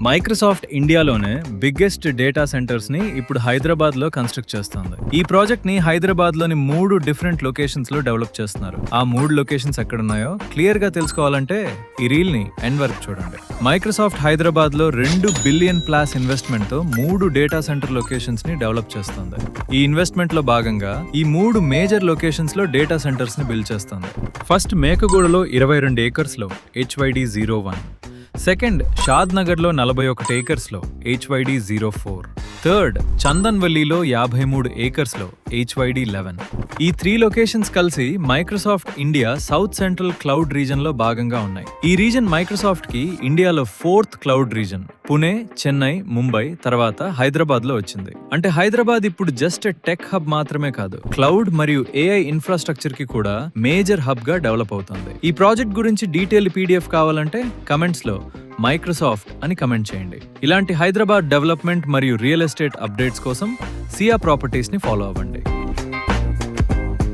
Microsoft ఇండియాలోనే biggest data centres ని ఇప్పుడు హైదరాబాద్ లో కన్స్ట్రక్ట్ చేస్తుంది. ఈ ప్రాజెక్ట్ ని హైదరాబాద్ లోని 3 డిఫరెంట్ లొకేషన్స్ లో డెవలప్ చేస్తున్నారు. ఆ 3 లొకేషన్స్ ఎక్కడున్నాయో క్లియర్ గా తెలుసుకోవాలంటే ఈ రీల్ ని ఎండ్ వరకు చూడండి. మైక్రోసాఫ్ట్ హైదరాబాద్ లో $2 బిలియన్ ప్లస్ ఇన్వెస్ట్మెంట్ తో 3 డేటా సెంటర్ లొకేషన్స్ ని డెవలప్ చేస్తుంది. ఈ ఇన్వెస్ట్మెంట్ లో భాగంగా ఈ 3 మేజర్ లొకేషన్స్ లో డేటా సెంటర్స్ ని బిల్డ్ చేస్తుంది. ఫస్ట్ మేకగూడలో 22 ఏకర్స్ లో HYD-01, సెకండ్ షాద్ నగర్ లో 41 ఏకర్స్ లో HYD-04, థర్డ్ చందన్వల్లిలో 53 ఏకర్స్ లో HYD-11. ఈ 3 లొకేషన్స్ కలిసి Microsoft India south central cloud reason లో భాగంగా ఉన్నాయి. ఈ రీజన్ మైక్రోసాఫ్ట్ కి ఇండియాలో 4th cloud reason. Pune, Chennai, Mumbai తర్వాత హైదరాబాద్ లో వచ్చింది. అంటే హైదరాబాద్ ఇప్పుడు జస్ట్ టెక్ హబ్ మాత్రమే కాదు, క్లౌడ్ మరియు AI ఇన్ఫ్రాస్ట్రక్చర్ కి కూడా మేజర్ హబ్ గా డెవలప్ అవుతుంది. ఈ ప్రాజెక్ట్ గురించి డీటెయిల్ PDF కావాలంటే కమెంట్స్ లో మైక్రోసాఫ్ట్ అని కమెంట్ చేయండి. ఇలాంటి హైదరాబాద్ డెవలప్మెంట్ మరియు రియల్ ఎస్టేట్ అప్డేట్స్ కోసం సియా ప్రాపర్టీస్ ని ఫాలో అవ్వండి.